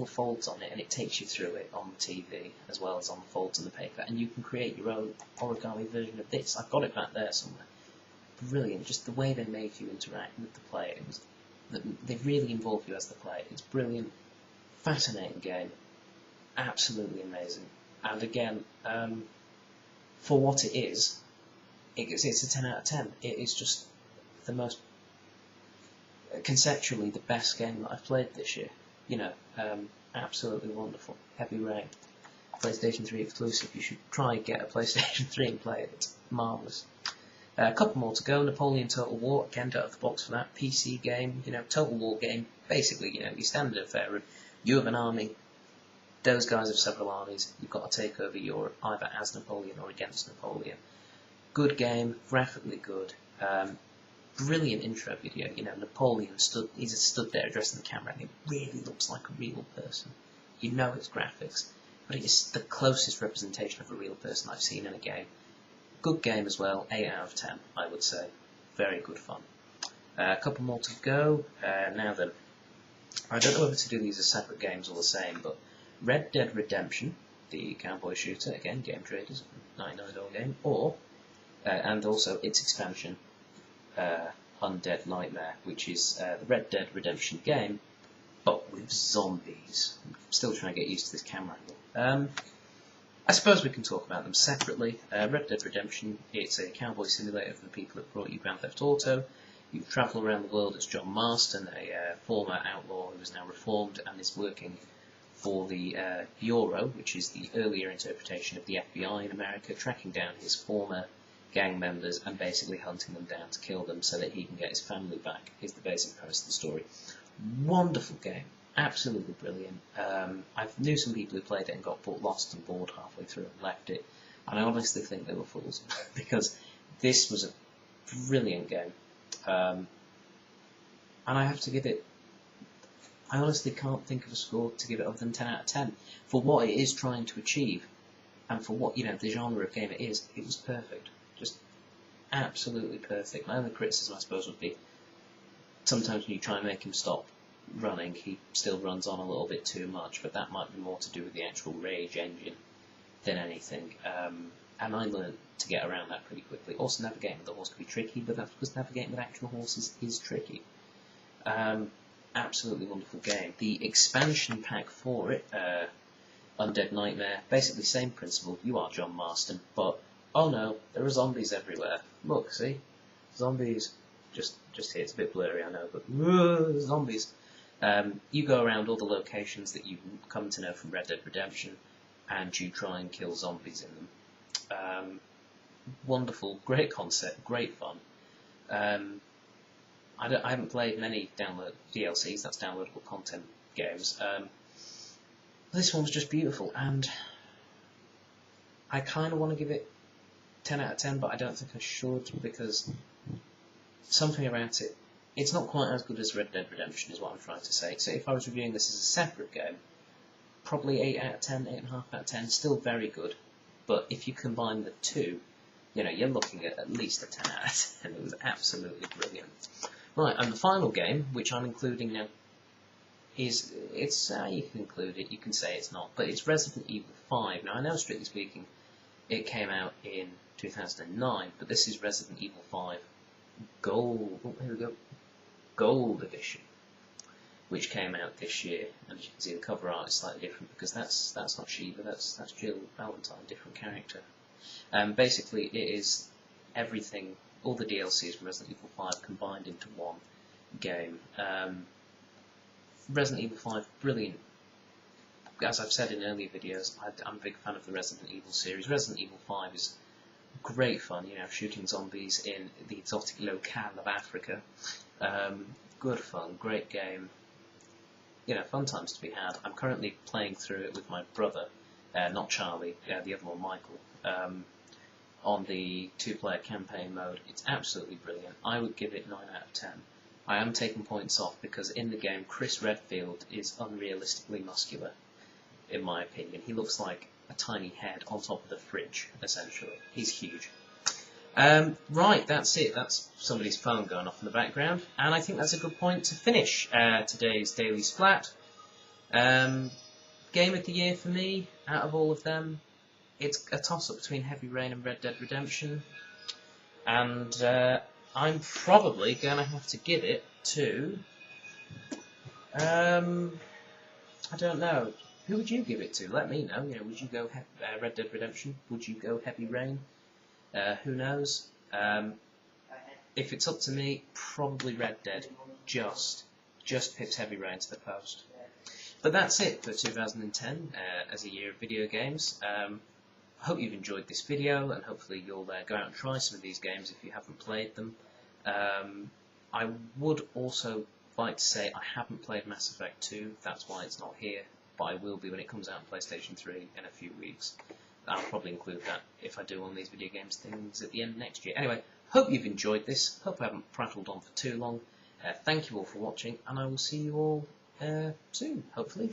the folds on it, and it takes you through it on the TV as well as on the folds in the paper, and you can create your own origami version of this. I've got it back there somewhere. Brilliant, just the way they make you interact with the player. They really involve you as the player. It's brilliant, fascinating game, absolutely amazing. And again, for what it is, it's a 10 out of 10. It is just the most, conceptually, the best game that I've played this year. You know, absolutely wonderful. Heavy Rain, PlayStation 3 exclusive. You should try and get a PlayStation 3 and play it. It's marvellous. A couple more to go. Napoleon Total War, again, out of the box for that. PC game, you know, Total War game. Basically, you know, your standard affair of you have an army, those guys have several armies, you've got to take over Europe, either as Napoleon or against Napoleon. Good game, graphically good. Brilliant intro video. You know, Napoleon stood there addressing the camera, and it really looks like a real person. You know it's graphics, but it is the closest representation of a real person I've seen in a game. Good game as well, 8 out of 10, I would say. Very good fun. A couple more to go. Now then, I don't know whether to do these as separate games or the same, but Red Dead Redemption, the cowboy shooter, again, Game Traders, $99 game, or, and also its expansion, Undead Nightmare, which is the Red Dead Redemption game, but with zombies. I'm still trying to get used to this camera angle. I suppose we can talk about them separately. Red Dead Redemption, it's a cowboy simulator for the people that brought you Grand Theft Auto. You travel around the world as John Marston, a former outlaw who is now reformed and is working for the Bureau, which is the earlier interpretation of the FBI in America, tracking down his former gang members and basically hunting them down to kill them so that he can get his family back, is the basic premise of the story. Wonderful game. Absolutely brilliant. I knew some people who played it and got lost and bored halfway through and left it, and I honestly think they were fools because this was a brilliant game, and I have to give it. I honestly can't think of a score to give it other than 10 out of 10 for what it is trying to achieve, and for what, you know, the genre of game it is. It was perfect, just absolutely perfect. My only criticism, I suppose, would be sometimes when you try and make him stop running, he still runs on a little bit too much, but that might be more to do with the actual Rage engine than anything. And I learned to get around that pretty quickly. Also, navigating with the horse can be tricky, but that's because navigating with actual horses is tricky. Absolutely wonderful game. The expansion pack for it, Undead Nightmare, basically same principle. You are John Marston, but oh no, there are zombies everywhere. Look, see? Zombies. Just here, it's a bit blurry, I know, but zombies. You go around all the locations that you come to know from Red Dead Redemption, and you try and kill zombies in them. Wonderful, great concept, great fun. I haven't played many DLCs, that's downloadable content games. This one was just beautiful, and I kind of want to give it 10 out of 10, but I don't think I should, because something about it, it's not quite as good as Red Dead Redemption is what I'm trying to say. So if I was reviewing this as a separate game, probably 8 out of 10, 8.5 out of 10, still very good. But if you combine the two, you know, you're looking at least a 10 out of 10. It was absolutely brilliant. Right, and the final game, which I'm including now, you can include it, you can say it's not, but it's Resident Evil 5. Now I know, strictly speaking, it came out in 2009, but this is Resident Evil 5 Gold, here we go, Gold Edition, which came out this year, and as you can see the cover art is slightly different because that's not Shiva, that's Jill Valentine, different character. Basically it is everything, all the DLCs from Resident Evil 5 combined into one game. Resident Evil 5, brilliant. As I've said in earlier videos, I'm a big fan of the Resident Evil series. Resident Evil 5 is great fun, you know, shooting zombies in the exotic locale of Africa. Good fun, great game. You know, fun times to be had. I'm currently playing through it with my brother, not Charlie, the other one, Michael, on the 2-player campaign mode. It's absolutely brilliant. I would give it 9 out of 10. I am taking points off because in the game Chris Redfield is unrealistically muscular, in my opinion. He looks like a tiny head on top of the fridge, essentially. He's huge. Right, that's it. That's somebody's phone going off in the background, and I think that's a good point to finish today's Daily Splat. Game of the year for me, out of all of them, it's a toss-up between Heavy Rain and Red Dead Redemption, and I'm probably going to have to give it to... I don't know. Who would you give it to? Let me know. You know, would you go Red Dead Redemption? Would you go Heavy Rain? Who knows? If it's up to me, probably Red Dead. Just pips Heavy Rain to the post. But that's it for 2010 as a year of video games. I hope you've enjoyed this video, and hopefully you'll go out and try some of these games if you haven't played them. I would also like to say I haven't played Mass Effect 2, that's why it's not here, but I will be when it comes out on PlayStation 3 in a few weeks. I'll probably include that if I do one of these video games things at the end of next year. Anyway, hope you've enjoyed this, hope I haven't prattled on for too long. Thank you all for watching, and I will see you all soon, hopefully.